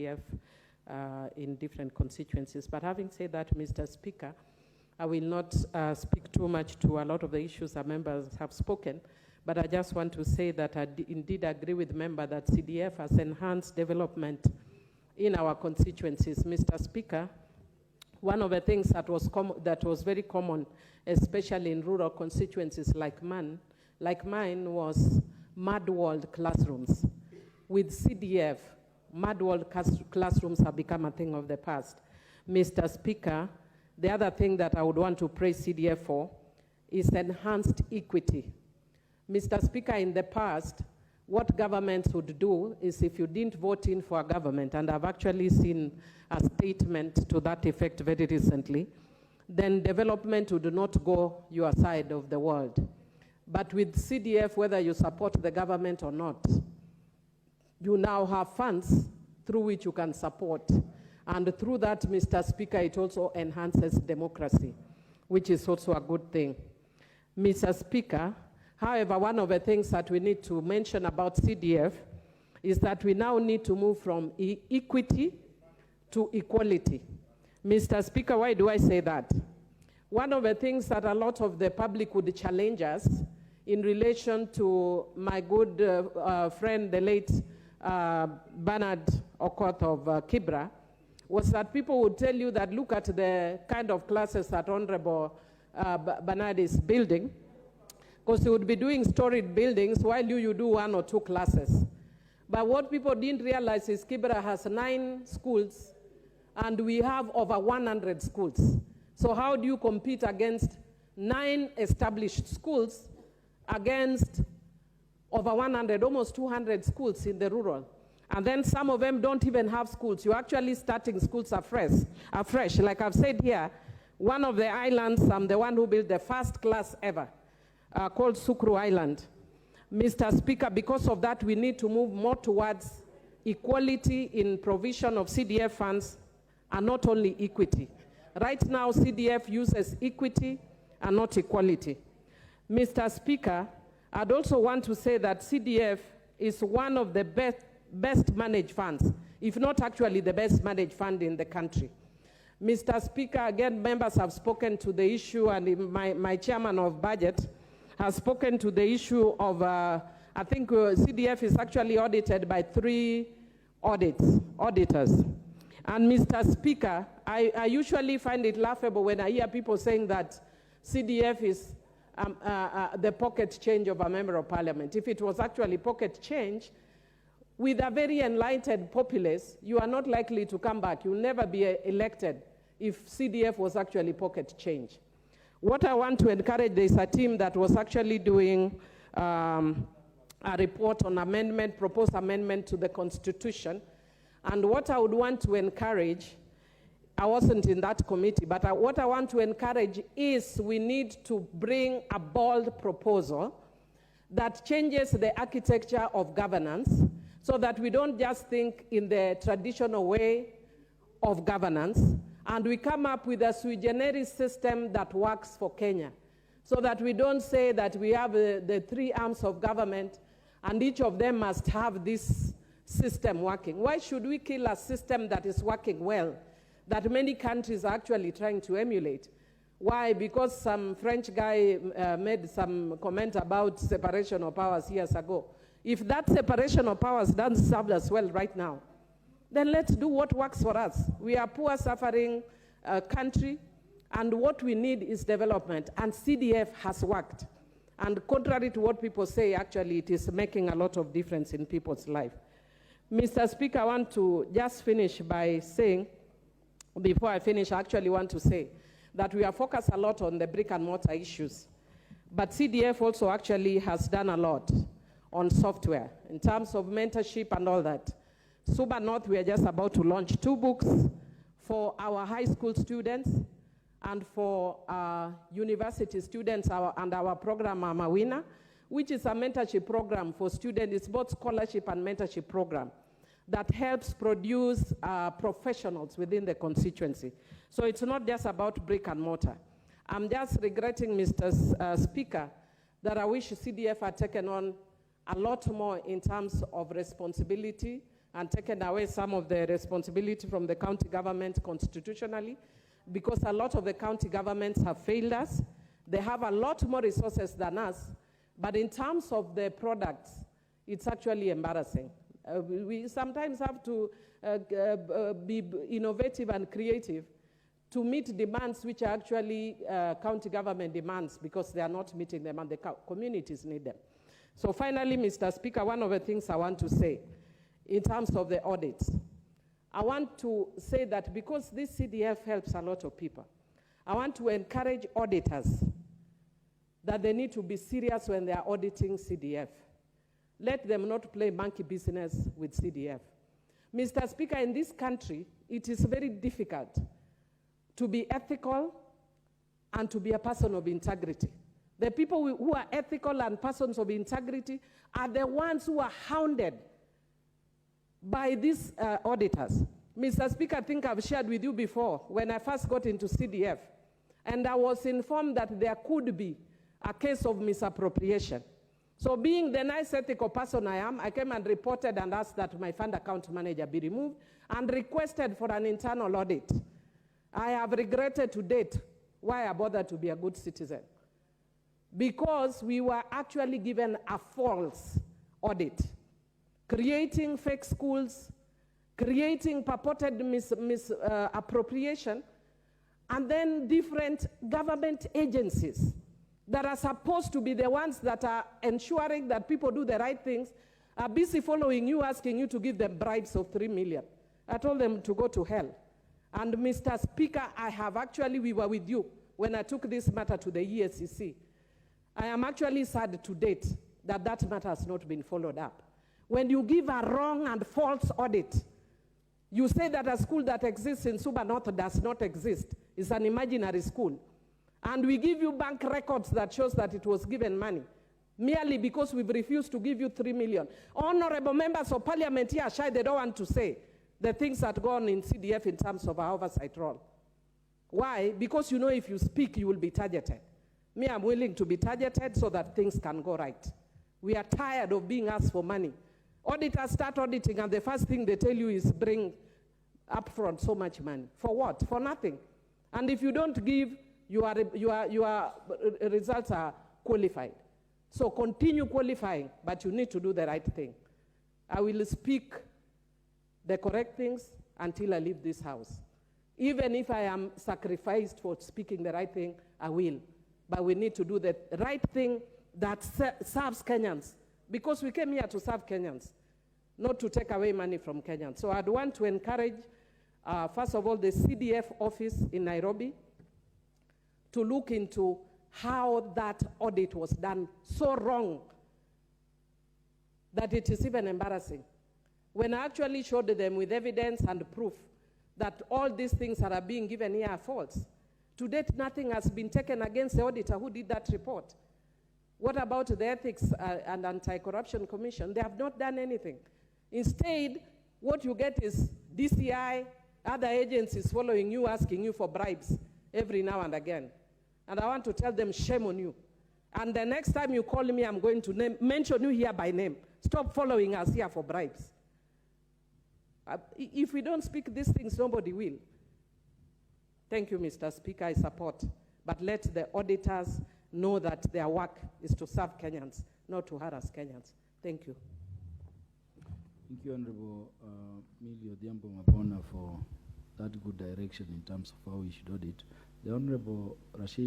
CDF in different constituencies. But having said that, Mr. Speaker, I will not speak too much to a lot of the issues our members have spoken, but I just want to say that I indeed agree with the member that CDF has enhanced development in our constituencies. Mr. Speaker, one of the things that was very common, especially in rural constituencies like mine, was mud-walled classrooms. With CDF, mud-walled classrooms have become a thing of the past. Mr. Speaker, the other thing that I would want to praise CDF for is enhanced equity. Mr. Speaker, in the past, what governments would do is if you didn't vote in for a government, and I've actually seen a statement to that effect very recently, then development would not go your side of the world. But with CDF, whether you support the government or not, you now have funds through which you can support. And through that, Mr. Speaker, it also enhances democracy, which is also a good thing. Mr. Speaker, however, one of the things that we need to mention about CDF is that we now need to move from equity to equality. Mr. Speaker, why do I say that? One of the things that a lot of the public would challenge us in relation to my good friend, the late Bernard Okoth of Kibra, was that people would tell you that look at the kind of classes that Honorable Bernard is building, because he would be doing storied buildings while you do 1 or 2 classes. But what people didn't realize is Kibra has 9 schools, and we have over 100 schools. So how do you compete against 9 established schools against over 100, almost 200 schools in the rural? And then some of them don't even have schools. You're actually starting schools afresh. Like I've said here, one of the islands, I'm the one who built the first class ever, called Sukru Island. Mr. Speaker, because of that, we need to move more towards equality in provision of CDF funds, and not only equity. Right now, CDF uses equity and not equality. Mr. Speaker, I'd also want to say that CDF is one of the best managed funds, if not actually the best managed fund in the country. Mr. Speaker, again, members have spoken to the issue, and my chairman of budget has spoken to the issue of, I think CDF is actually audited by 3 auditors. And Mr. Speaker, I usually find it laughable when I hear people saying that CDF is the pocket change of a member of parliament. If it was actually pocket change, with a very enlightened populace, you are not likely to come back. You'll never be elected if CDF was actually pocket change. What I want to encourage, there's a team that was actually doing a report on proposed amendment to the Constitution. And what I would want to encourage, I wasn't in that committee, but what I want to encourage is we need to bring a bold proposal that changes the architecture of governance, so that we don't just think in the traditional way of governance, and we come up with a sui generis system that works for Kenya, so that we don't say that we have the 3 arms of government and each of them must have this system working. Why should we kill a system that is working well, that many countries are actually trying to emulate? Why? Because some French guy made some comment about separation of powers years ago. If that separation of powers doesn't serve us well right now, then let's do what works for us. We are a poor, suffering country, and what we need is development, and CDF has worked. And contrary to what people say, actually, it is making a lot of difference in people's life. Mr. Speaker, I want to just finish by saying, before I finish, I actually want to say that we are focused a lot on the brick and mortar issues, but CDF also actually has done a lot on software in terms of mentorship and all that. Suba North, we are just about to launch 2 books for our high school students and for university students and our program, Mawina, which is a mentorship program for students. It's both scholarship and mentorship program that helps produce professionals within the constituency. So it's not just about brick and mortar. I'm just regretting, Mr. Speaker, that I wish CDF had taken on a lot more in terms of responsibility and taken away some of the responsibility from the county government constitutionally, because a lot of the county governments have failed us. They have a lot more resources than us, but in terms of the products, it's actually embarrassing. We sometimes have to be innovative and creative to meet demands which are actually county government demands, because they are not meeting them and the communities need them. So finally, Mr. Speaker, one of the things I want to say in terms of the audits, I want to say that because this CDF helps a lot of people, I want to encourage auditors that they need to be serious when they are auditing CDF. Let them not play monkey business with CDF. Mr. Speaker, in this country, it is very difficult to be ethical and to be a person of integrity. The people who are ethical and persons of integrity are the ones who are hounded by these auditors. Mr. Speaker, I think I've shared with you before when I first got into CDF, and I was informed that there could be a case of misappropriation. So being the nice ethical person I am, I came and reported and asked that my fund account manager be removed and requested for an internal audit. I have regretted to date why I bothered to be a good citizen, because we were actually given a false audit, creating fake schools, creating purported misappropriation, and then different government agencies that are supposed to be the ones that are ensuring that people do the right things are busy following you, asking you to give them bribes of 3 million. I told them to go to hell. And Mr. Speaker, we were with you when I took this matter to the ESCC. I am actually sad to date that that matter has not been followed up. When you give a wrong and false audit, you say that a school that exists in Suba North does not exist. It's an imaginary school. And we give you bank records that shows that it was given money, merely because we've refused to give you 3 million. Honorable members of parliament here are shy, they don't want to say the things that go on in CDF in terms of our oversight role. Why? Because you know if you speak, you will be targeted. Me, I'm willing to be targeted so that things can go right. We are tired of being asked for money. Auditors start auditing and the first thing they tell you is bring upfront so much money. For what? For nothing. And if you don't give, your results are qualified. So continue qualifying, but you need to do the right thing. I will speak the correct things until I leave this house. Even if I am sacrificed for speaking the right thing, I will. But we need to do the right thing that serves Kenyans, because we came here to serve Kenyans, not to take away money from Kenyans. So I'd want to encourage, first of all, the CDF office in Nairobi to look into how that audit was done so wrong that it is even embarrassing. When I actually showed them with evidence and proof that all these things that are being given here are false, to date nothing has been taken against the auditor who did that report. What about the Ethics and Anti-Corruption Commission? They have not done anything. Instead, what you get is DCI, other agencies following you, asking you for bribes every now and again. And I want to tell them, shame on you. And the next time you call me, I'm going to mention you here by name. Stop following us here for bribes. If we don't speak these things, nobody will. Thank you, Mr. Speaker, I support. But let the auditors know that their work is to serve Kenyans, not to harass Kenyans. Thank you. Thank you, Honorable Millie Odhiambo Mabona, for that good direction in terms of how we should audit. The Honorable Rashid.